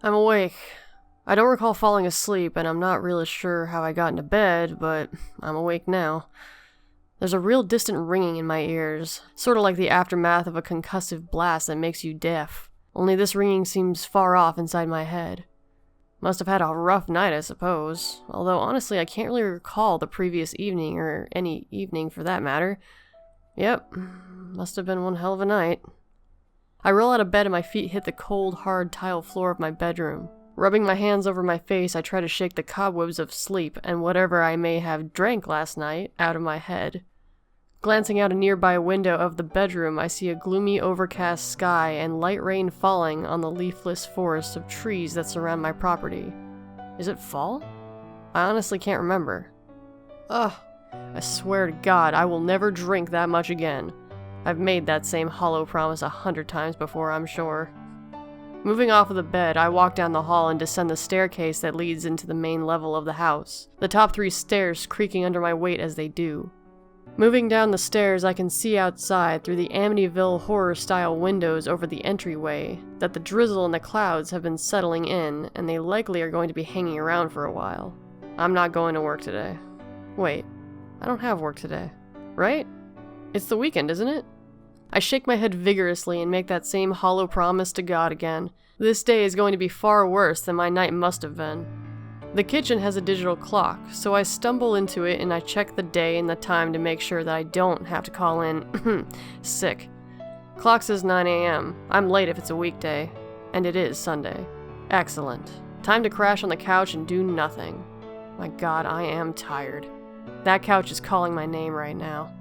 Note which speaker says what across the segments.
Speaker 1: I'm awake. I don't recall falling asleep, and I'm not really sure how I got into bed, but I'm awake now. There's a real distant ringing in my ears, sort of like the aftermath of a concussive blast that makes you deaf. Only this ringing seems far off inside my head. Must have had a rough night, I suppose, although honestly I can't really recall the previous evening, or any evening for that matter. Yep, must have been one hell of a night. I roll out of bed and my feet hit the cold, hard tile floor of my bedroom. Rubbing my hands over my face, I try to shake the cobwebs of sleep and whatever I may have drank last night out of my head. Glancing out a nearby window of the bedroom, I see a gloomy, overcast sky and light rain falling on the leafless forest of trees that surround my property. Is it fall? I honestly can't remember. Ugh, I swear to God, I will never drink that much again. I've made that same hollow promise 100 times before, I'm sure. Moving off of the bed, I walk down the hall and descend the staircase that leads into the main level of the house, the top 3 stairs creaking under my weight as they do. Moving down the stairs, I can see outside through the Amityville horror-style windows over the entryway that the drizzle and the clouds have been settling in, and they likely are going to be hanging around for a while. I'm not going to work today. Wait, I don't have work today, right? It's the weekend, isn't it? I shake my head vigorously and make that same hollow promise to God again. This day is going to be far worse than my night must have been. The kitchen has a digital clock, so I stumble into it and I check the day and the time to make sure that I don't have to call in sick. Clock says 9 a.m. I'm late if it's a weekday. And it is Sunday. Excellent. Time to crash on the couch and do nothing. My God, I am tired. That couch is calling my name right now.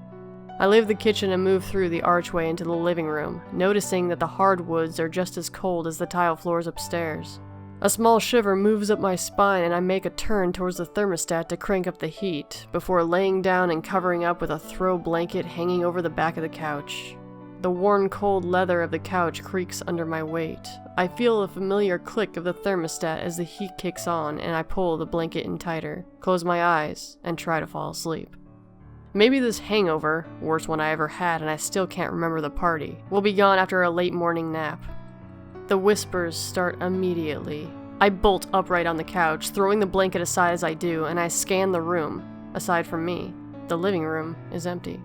Speaker 1: I leave the kitchen and move through the archway into the living room, noticing that the hardwoods are just as cold as the tile floors upstairs. A small shiver moves up my spine and I make a turn towards the thermostat to crank up the heat, before laying down and covering up with a throw blanket hanging over the back of the couch. The worn cold leather of the couch creaks under my weight. I feel a familiar click of the thermostat as the heat kicks on and I pull the blanket in tighter, close my eyes, and try to fall asleep. Maybe this hangover, worst one I ever had and I still can't remember the party, will be gone after a late morning nap. The whispers start immediately. I bolt upright on the couch, throwing the blanket aside as I do, and I scan the room. Aside from me, the living room is empty.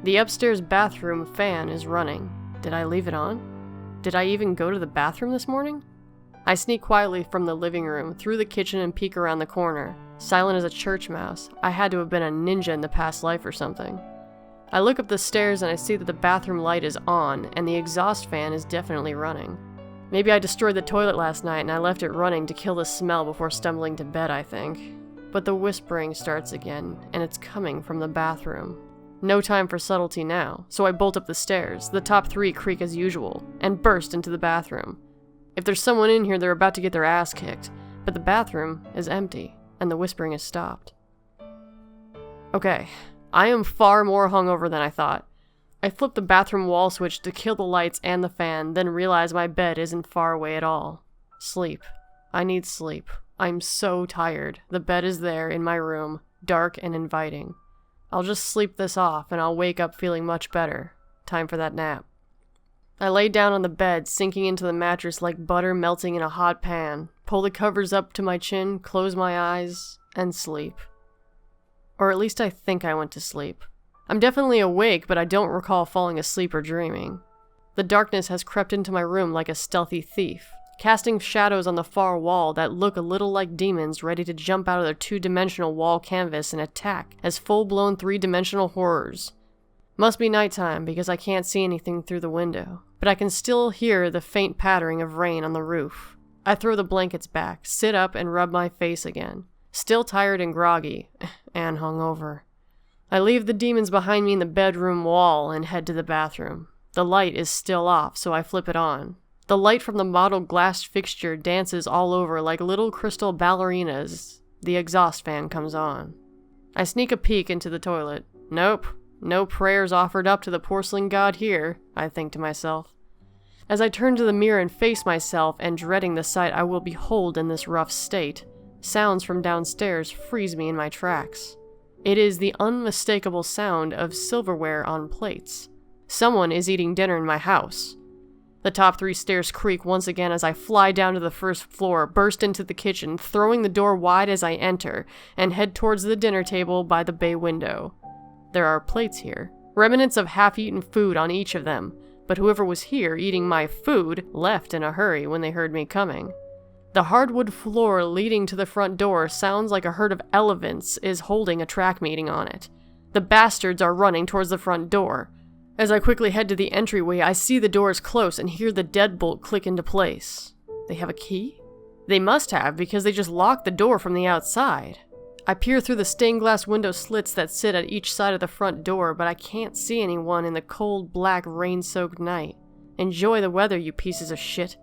Speaker 1: The upstairs bathroom fan is running. Did I leave it on? Did I even go to the bathroom this morning? I sneak quietly from the living room, through the kitchen and peek around the corner. Silent as a church mouse, I had to have been a ninja in the past life or something. I look up the stairs and I see that the bathroom light is on, and the exhaust fan is definitely running. Maybe I destroyed the toilet last night and I left it running to kill the smell before stumbling to bed, I think. But the whispering starts again, and it's coming from the bathroom. No time for subtlety now, so I bolt up the stairs, the top 3 creak as usual, and burst into the bathroom. If there's someone in here, they're about to get their ass kicked, but the bathroom is empty, and the whispering has stopped. Okay, I am far more hungover than I thought. I flip the bathroom wall switch to kill the lights and the fan, then realize my bed isn't far away at all. Sleep. I need sleep. I'm so tired. The bed is there in my room, dark and inviting. I'll just sleep this off and I'll wake up feeling much better. Time for that nap. I lay down on the bed, sinking into the mattress like butter melting in a hot pan, pull the covers up to my chin, close my eyes, and sleep. Or at least I think I went to sleep. I'm definitely awake, but I don't recall falling asleep or dreaming. The darkness has crept into my room like a stealthy thief, casting shadows on the far wall that look a little like demons ready to jump out of their 2-dimensional wall canvas and attack as full-blown 3-dimensional horrors. Must be nighttime because I can't see anything through the window, but I can still hear the faint pattering of rain on the roof. I throw the blankets back, sit up, and rub my face again. Still tired and groggy, and hungover. I leave the demons behind me in the bedroom wall and head to the bathroom. The light is still off, so I flip it on. The light from the mottled glass fixture dances all over like little crystal ballerinas. The exhaust fan comes on. I sneak a peek into the toilet. Nope, no prayers offered up to the porcelain god here, I think to myself. As I turn to the mirror and face myself and dreading the sight I will behold in this rough state, sounds from downstairs freeze me in my tracks. It is the unmistakable sound of silverware on plates. Someone is eating dinner in my house. The top 3 stairs creak once again as I fly down to the first floor, burst into the kitchen, throwing the door wide as I enter, and head towards the dinner table by the bay window. There are plates here, remnants of half-eaten food on each of them, but whoever was here eating my food left in a hurry when they heard me coming. The hardwood floor leading to the front door sounds like a herd of elephants is holding a track meeting on it. The bastards are running towards the front door. As I quickly head to the entryway, I see the doors close and hear the deadbolt click into place. They have a key? They must have, because they just locked the door from the outside. I peer through the stained glass window slits that sit at each side of the front door, but I can't see anyone in the cold, black, rain-soaked night. Enjoy the weather, you pieces of shit.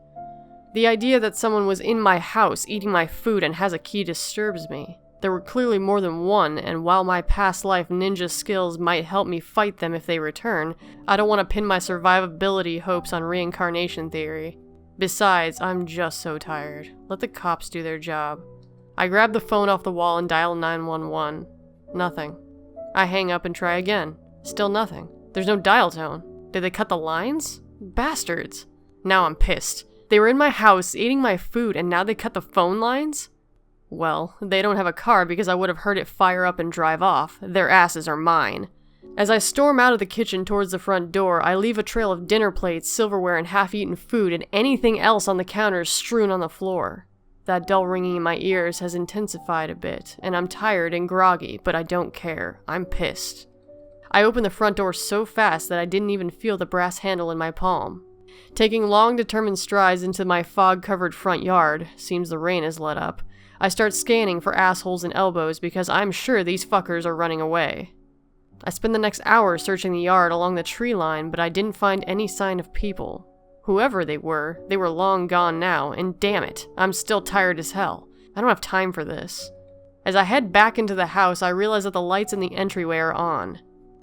Speaker 1: The idea that someone was in my house eating my food and has a key disturbs me. There were clearly more than one, and while my past life ninja skills might help me fight them if they return, I don't want to pin my survivability hopes on reincarnation theory. Besides, I'm just so tired. Let the cops do their job. I grab the phone off the wall and dial 911. Nothing. I hang up and try again. Still nothing. There's no dial tone. Did they cut the lines? Bastards. Now I'm pissed. They were in my house eating my food and now they cut the phone lines? Well, they don't have a car because I would have heard it fire up and drive off. Their asses are mine. As I storm out of the kitchen towards the front door, I leave a trail of dinner plates, silverware, and half-eaten food, and anything else on the counters strewn on the floor. That dull ringing in my ears has intensified a bit, and I'm tired and groggy, but I don't care. I'm pissed. I open the front door so fast that I didn't even feel the brass handle in my palm. Taking long, determined strides into my fog-covered front yard, seems the rain has let up, I start scanning for assholes and elbows because I'm sure these fuckers are running away. I spend the next hour searching the yard along the tree line, but I didn't find any sign of people. Whoever they were long gone now, and damn it, I'm still tired as hell. I don't have time for this. As I head back into the house, I realize that the lights in the entryway are on.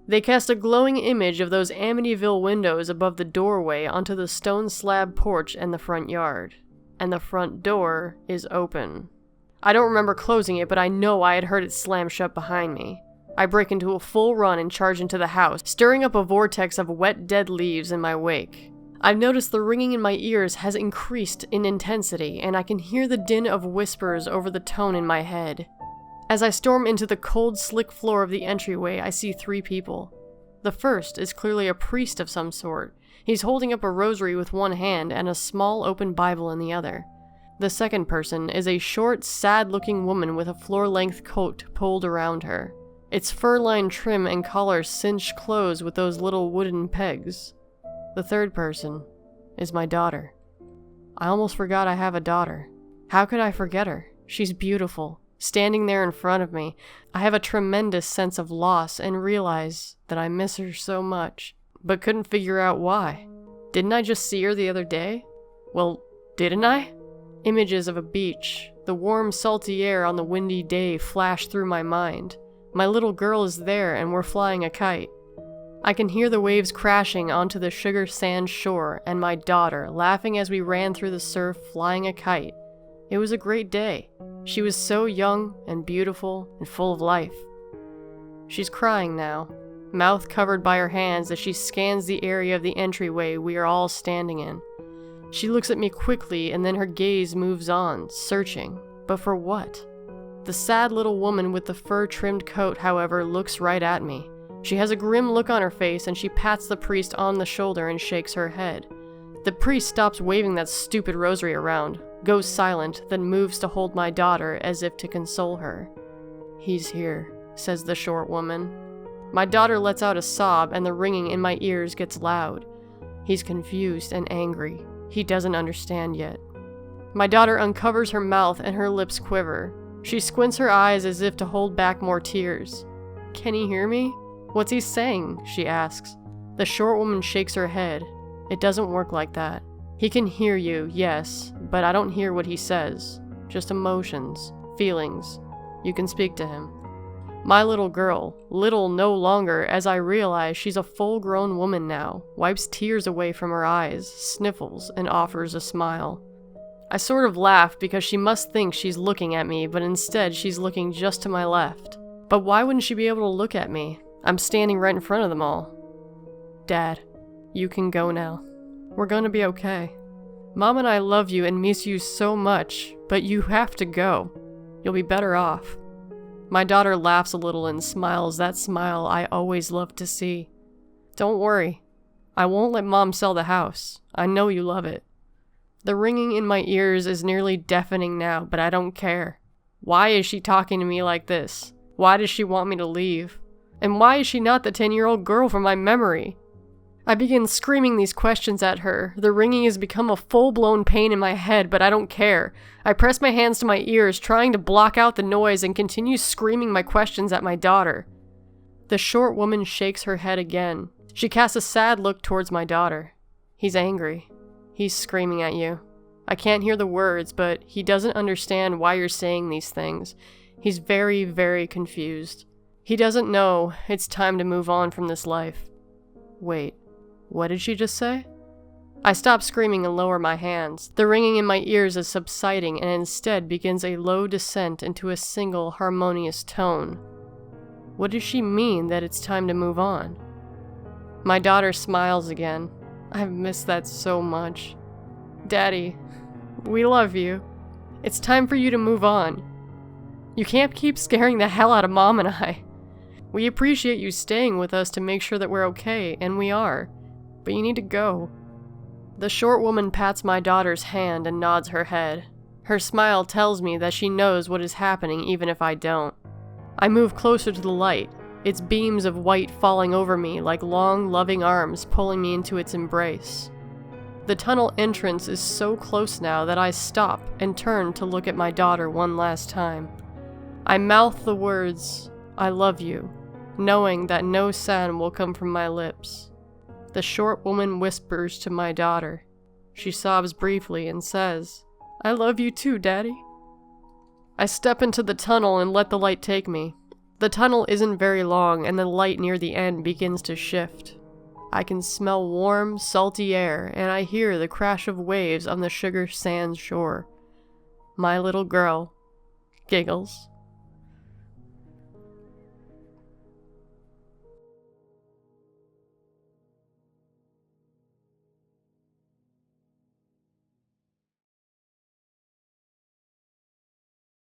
Speaker 1: They cast a glowing image of those Amityville windows above the doorway onto the stone slab porch and the front yard. And the front door is open. I don't remember closing it, but I know I had heard it slam shut behind me. I break into a full run and charge into the house, stirring up a vortex of wet, dead leaves in my wake. I've noticed the ringing in my ears has increased in intensity, and I can hear the din of whispers over the tone in my head. As I storm into the cold, slick floor of the entryway, I see 3 people. The first is clearly a priest of some sort. He's holding up a rosary with one hand and a small open Bible in the other. The second person is a short, sad-looking woman with a floor-length coat pulled around her. Its fur-lined trim and collar cinched closed with those little wooden pegs. The third person is my daughter. I almost forgot I have a daughter. How could I forget her? She's beautiful, standing there in front of me. I have a tremendous sense of loss and realize that I miss her so much, but couldn't figure out why. Didn't I just see her the other day? Well, didn't I? Images of a beach, the warm, salty air on the windy day flashed through my mind. My little girl is there and we're flying a kite. I can hear the waves crashing onto the sugar sand shore and my daughter laughing as we ran through the surf flying a kite. It was a great day. She was so young and beautiful and full of life. She's crying now, mouth covered by her hands as she scans the area of the entryway we are all standing in. She looks at me quickly and then her gaze moves on, searching. But for what? The sad little woman with the fur-trimmed coat, however, looks right at me. She has a grim look on her face and she pats the priest on the shoulder and shakes her head. The priest stops waving that stupid rosary around, goes silent, then moves to hold my daughter as if to console her. "He's here," says the short woman. My daughter lets out a sob and the ringing in my ears gets loud. He's confused and angry. He doesn't understand yet. My daughter uncovers her mouth and her lips quiver. She squints her eyes as if to hold back more tears. "Can he hear me? What's he saying?" she asks. The short woman shakes her head. "It doesn't work like that. He can hear you, yes, but I don't hear what he says. Just emotions, feelings. You can speak to him." My little girl, little no longer as I realize she's a full-grown woman now, wipes tears away from her eyes, sniffles, and offers a smile. I sort of laugh because she must think she's looking at me, but instead she's looking just to my left. But why wouldn't she be able to look at me? I'm standing right in front of them all. "Dad, you can go now." We're gonna be okay. Mom and I love you and miss you so much, but you have to go. You'll be better off. My daughter laughs a little and smiles that smile I always loved to see. Don't worry. I won't let Mom sell the house. I know you love it. The ringing in my ears is nearly deafening now, but I don't care. Why is she talking to me like this? Why does she want me to leave? And why is she not the 10-year-old girl from my memory? I begin screaming these questions at her. The ringing has become a full-blown pain in my head, but I don't care. I press my hands to my ears, trying to block out the noise, and continue screaming my questions at my daughter. The short woman shakes her head again. She casts a sad look towards my daughter. He's angry. He's screaming at you. I can't hear the words, but he doesn't understand why you're saying these things. He's very, very confused. He doesn't know it's time to move on from this life. Wait, what did she just say? I stop screaming and lower my hands. The ringing in my ears is subsiding and instead begins a low descent into a single harmonious tone. What does she mean that it's time to move on? My daughter smiles again. I've missed that so much. Daddy, we love you. It's time for you to move on. You can't keep scaring the hell out of Mom and I. We appreciate you staying with us to make sure that we're okay, and we are. But you need to go. The short woman pats my daughter's hand and nods her head. Her smile tells me that she knows what is happening even if I don't. I move closer to the light, its beams of white falling over me like long, loving arms pulling me into its embrace. The tunnel entrance is so close now that I stop and turn to look at my daughter one last time. I mouth the words, "I love you," knowing that no sound will come from my lips. The short woman whispers to my daughter. She sobs briefly and says, "I love you too, Daddy." I step into the tunnel and let the light take me. The tunnel isn't very long and the light near the end begins to shift. I can smell warm, salty air and I hear the crash of waves on the sugar sand shore. My little girl giggles.